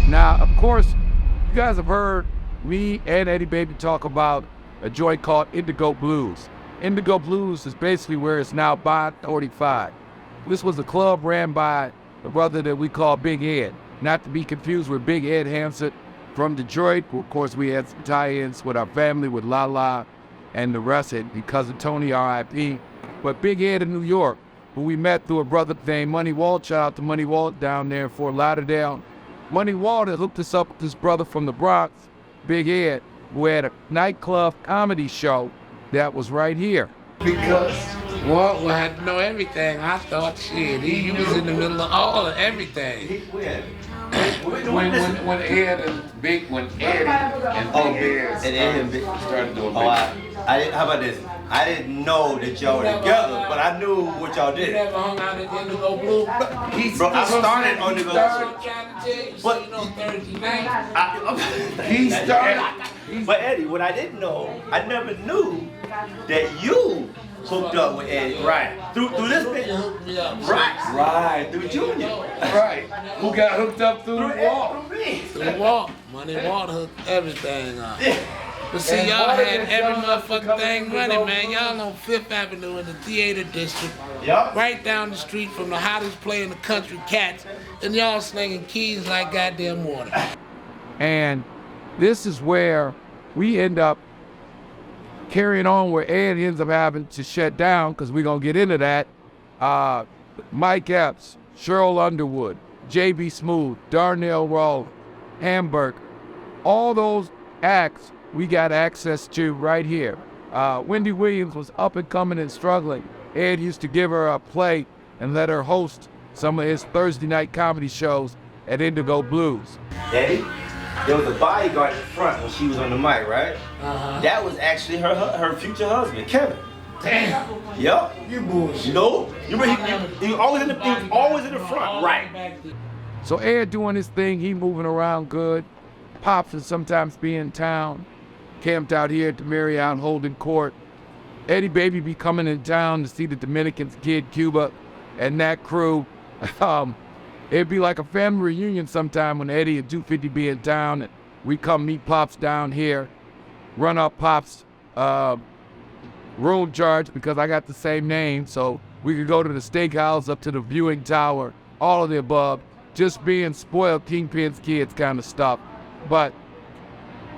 Now, of course, you guys have heard me and Eddie Baby talk about a joint called Indigo Blues. Indigo Blues is basically where it's now Bond 45. This was a club ran by a brother that we call Big Ed, not to be confused with Big Ed Hansen from Detroit. Of course, we had some tie-ins with our family, with Lala and the rest, and cousin Tony, R.I.P. But Big Ed in New York, who we met through a brother named Money Walt. Shout out to Money Walt down there in Fort Lauderdale. Money Walt had hooked us up with this brother from the Bronx, Big Ed, who had a nightclub comedy show that was right here. Because Walt had to know everything. I thought, shit, he was in the middle of all of everything. When Ed and Big, when Eddie and Big Ed started doing I didn't. How about this? I didn't know that y'all were together, but I knew what y'all did. You never hung out at Indigo Blue? Bro, I started on Indigo Blue. But you know Thursday night. He started. But Eddie, what I didn't know, I never knew that you hooked up with Eddie. Right. Through this bit. Right. Through Junior. Right. Who got hooked up through Walt? Through me. Through Walt. Money Walt hooked everything up. But see, y'all had every motherfucking thing running, man. Y'all on Fifth Avenue in the theater district. Yep. Right down the street from the hottest play in the country, Cats. And y'all slinging keys like goddamn water. And this is where we end up carrying on, where Ed ends up having to shut down, because we're going to get into that. Mike Epps, Cheryl Underwood, J.B. Smooth, Darnell Roll, Hamburg, all those acts we got access to right here. Wendy Williams was up and coming and struggling. Ed used to give her a play and let her host some of his Thursday night comedy shows at Indigo Blues. Eddie, there was a bodyguard in front when she was on the mic, right? That was actually her future husband, Kevin. Damn. Yup. You bullshit. No. He was always in the front, right? So Ed doing his thing, he moving around good. Pops would sometimes be in town, camped out here at the Marriott holding court. Eddie Baby be coming in town to see the Dominicans, Kid Cuba, and that crew. It'd be like a family reunion sometime when Eddie and 250 be in town, and we come meet Pops down here, run up Pops' room charge because I got the same name, so we could go to the steakhouse, up to the viewing tower, all of the above, just being spoiled Kingpin's kids kind of stuff. But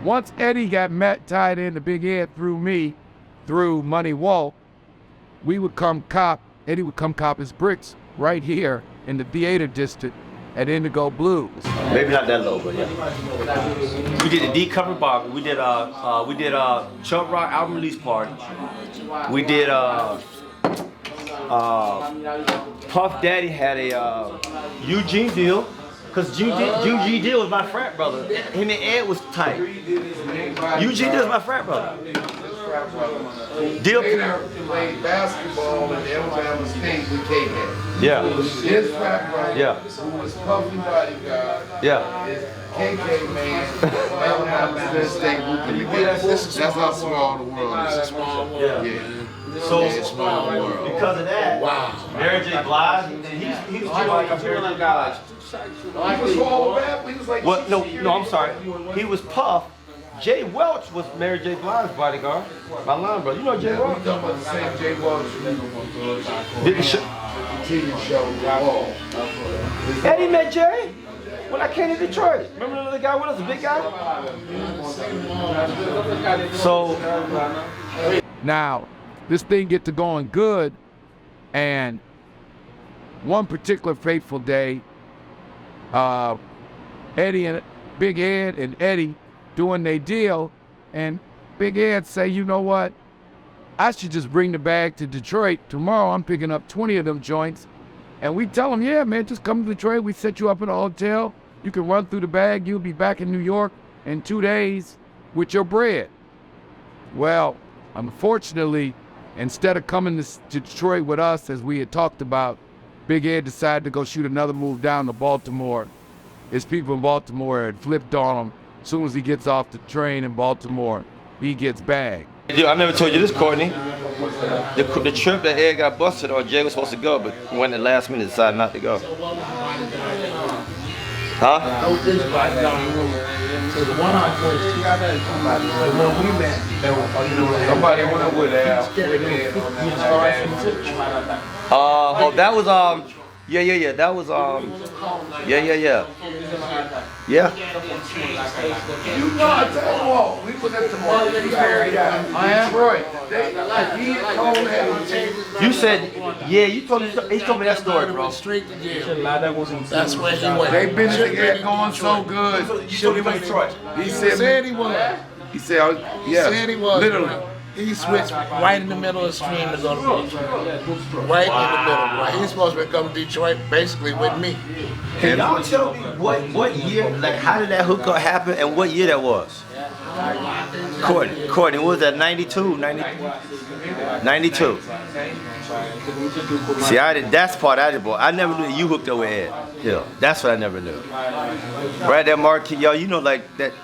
once Eddie got tied into Big Ed through me, through Money Walt, Eddie would come cop his bricks right here in the theater district at Indigo Blues. Maybe not that low, but yeah. We did the D cover bar. We did Chuck Rock album release party. We did Puff Daddy had a Eugene deal. Because Eugene Deal was my frat brother. Him and Ed was tight. Eugene Deal was my frat brother. Deal played basketball in Alabama State with KK. Yeah. His frat brother, Yeah. who was Puffy bodyguard, Yeah. is KK man, Alabama State. That's how small the world is. It's a small world. Yeah. So It's a small world. because of that, Wow. Mary J. Blige, he was like a very good guy. He was all rap. He was like. Well, no, I'm sorry. He was Puff. Jay Welch was Mary J. Blige's bodyguard. My line brother. You know Jay Welch? We're talking about the same Jay Welch. Didn't TV show. Walt. Eddie met Jay when I came to Detroit. Remember the other guy with us, the big guy? So Now, this thing get to going good, and one particular fateful day, Eddie and Big Ed and Eddie doing their deal, and Big Ed say, you know what? I should just bring the bag to Detroit. Tomorrow I'm picking up 20 of them joints. And we tell him, yeah, man, just come to Detroit. We set you up in a hotel. You can run through the bag. You'll be back in New York in 2 days with your bread. Well, unfortunately, instead of coming to Detroit with us, as we had talked about, Big Ed decided to go shoot another move down to Baltimore. His people in Baltimore had flipped on him. As soon as he gets off the train in Baltimore, he gets bagged. I never told you this, Courtney. The trip that Ed got busted on, Jay was supposed to go, but when the last minute decided not to go. Huh? Somebody went with Al. Oh, that was yeah. That was yeah. Yeah. You know, I tell Walt, we was at the Marquee Marriott. I am right. He told him. You said, yeah. You told me. He told me that story, bro. Straight to jail. That's where he went. They been together going so good. You told me he went to Detroit. He said He was. He said, yeah, Said he was. literally. He switched right in the middle of the stream to go to Detroit. Right in the middle. Right. He's supposed to come to Detroit basically with me. Can y'all tell me what year, like how did that hookup happen and what year that was? Courtney, what was that, 92? 92. See, that's part I did, boy. I never knew that you hooked up with Ed. Yeah, that's what I never knew. Right, that marquee, y'all, you know, like that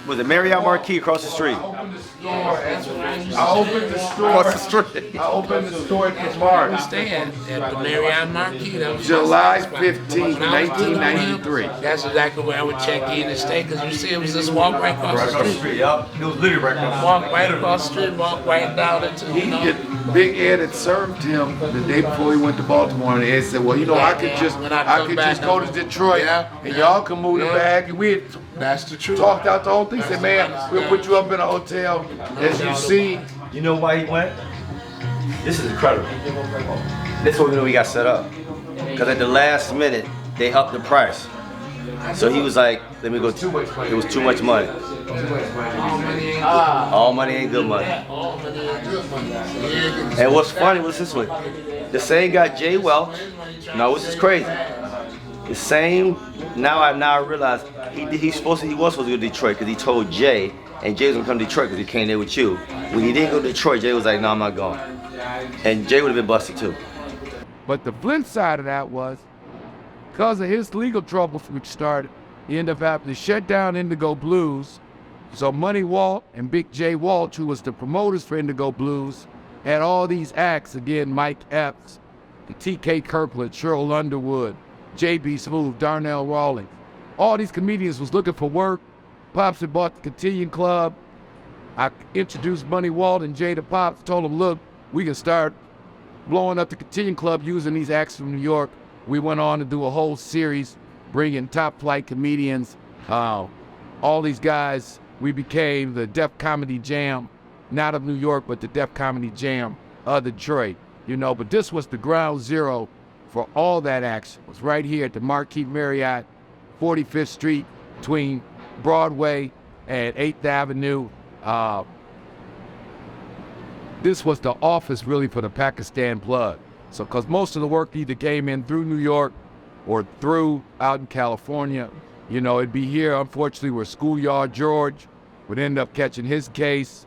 was the Marriott Marquee across the street. I opened the store. Across the street. I opened the store at March. Stay at the Marriott Marquis. That was July my spot. 15th, When I was dealing with him, 1993. That's exactly where I would check in and stay, because you see it was just walk right across the street. Yup, it was literally right across the Walk right across the street, walk right down into, you know. Big Ed had served him the day before he went to Baltimore, and Ed said, well, you know, I could just go to Detroit, and y'all can move the bag. And we had That's the truth. talked out the whole thing. Said, man, we'll put you up in a hotel. As you see, You know why he went? This is incredible. This is what we got set up. Because at the last minute, they upped the price. So he was like, let me go. It was too much money. All money ain't good money. And what's funny was this one. The same guy, Jay Welch. No, this is crazy. The same. Now I realize he was supposed to go to Detroit because he told Jay, and Jay was gonna come to Detroit because he came there with you. When he didn't go to Detroit, Jay was like, no, I'm not going. And Jay would have been busted too. but the flip side of that was, because of his legal troubles which started, he ended up having to shut down Indigo Blues. So Money Walt and Big J Walt, who was the promoters for Indigo Blues, had all these acts, again, Mike Epps, T.K. Kirkland, Cheryl Underwood, J.B. Smoove, Darnell Rawlings. All these comedians was looking for work. Pops had bought the Cotillion Club. I introduced Money Walt and Jay to Pops, told him, look, we can start blowing up the Cotillion Club using these acts from New York. We went on to do a whole series, bringing top flight comedians, all these guys. We became the Def Comedy Jam, not of New York, but the Def Comedy Jam of Detroit, you know. But this was the ground zero for all that action. It was right here at the Marquis Marriott, 45th Street, between Broadway and 8th Avenue. This was the office really for the Pakistan Blood. So, because most of the work either came in through New York or through out in California. You know, it'd be here, unfortunately, where Schoolyard George would end up catching his case.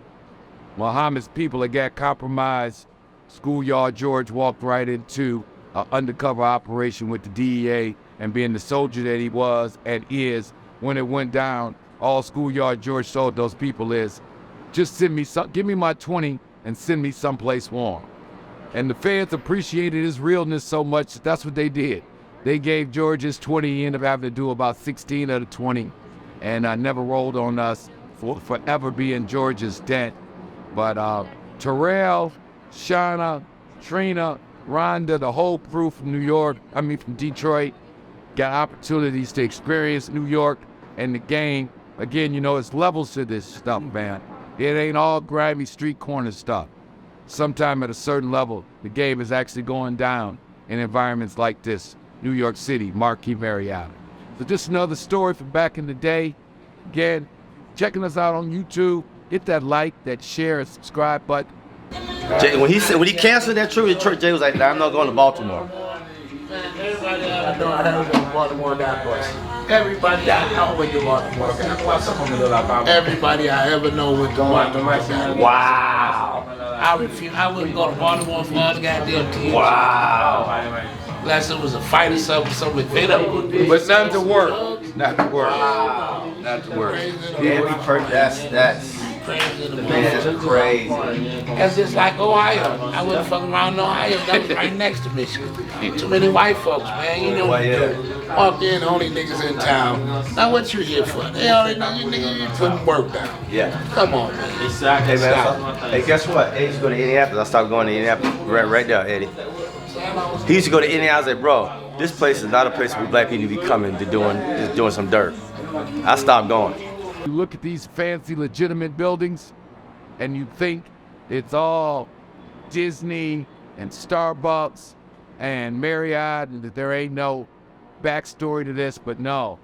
Muhammad's people had got compromised. Schoolyard George walked right into an undercover operation with the DEA, and being the soldier that he was and is, when it went down, all Schoolyard George told those people is, just send me some, give me my 20 and send me someplace warm. And the feds appreciated his realness so much that that's what they did. They gave George his 20, he ended up having to do about 16 of the 20, and never rolled on us for forever being George's debt. But Terrell, Shauna, Trina, Rhonda, the whole crew from from Detroit, got opportunities to experience New York and the game. Again, you know, it's levels to this stuff, man. It ain't all grimy street corner stuff. Sometime at a certain level, the game is actually going down in environments like this. New York City, Marquis Marriott. So just another story from back in the day. Again, checking us out on YouTube. Hit that like, that share, and subscribe button. Jay, when he canceled that trip to Detroit, Jay was like, nah, I'm not going to Baltimore. Everybody I know I have been Baltimore Cowboys. Everybody I know went to Baltimore Cowboys. Everybody I ever know went to Baltimore Cowboys. Wow. I wouldn't go to Baltimore for all the goddamn teams. Wow. Unless it was a fight or something. But not to work. Not to work. Not to work. Yeah, that's friends in the That's morning. crazy. That's just like Ohio. I wouldn't fuck around in Ohio. That was right next to Michigan. Too many white folks, man. You know what you do. Walk in, only niggas in town. Now what you here for? They already know you niggas you putting work down. Yeah. Come on, man. Hey, man. Hey, guess what? Eddie used to go to Indianapolis. I stopped going to Indianapolis. Right there, Eddie. He used to go to Indiana. I was like, bro, this place is not a place where black people be coming to doing some dirt. I stopped going. You look at these fancy, legitimate buildings, and you think it's all Disney and Starbucks and Marriott, and that there ain't no backstory to this, but no.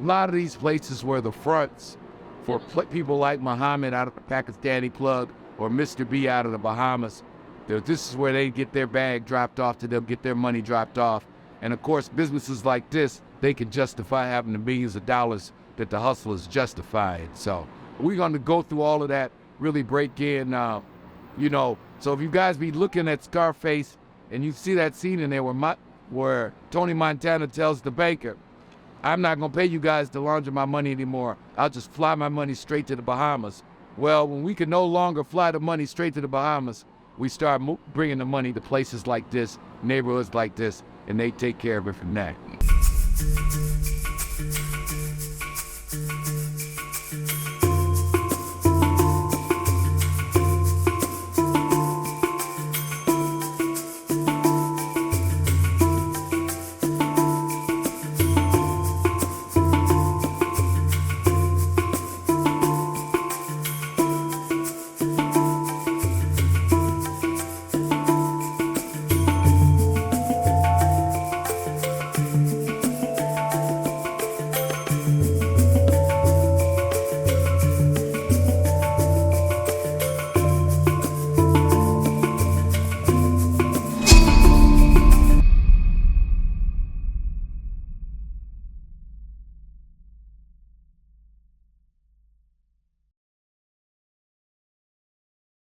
A lot of these places were the fronts for people like Muhammad out of the Pakistani plug or Mr. B out of the Bahamas. This is where they get their bag dropped off to them, get their money dropped off. And of course, businesses like this, they can justify having the millions of dollars that the hustlers justify. So we're going to go through all of that, really break in, So if you guys be looking at Scarface and you see that scene in there where Tony Montana tells the banker, I'm not going to pay you guys to launder my money anymore. I'll just fly my money straight to the Bahamas. Well, when we can no longer fly the money straight to the Bahamas, we start bringing the money to places like this, neighborhoods like this, and they take care of it from that.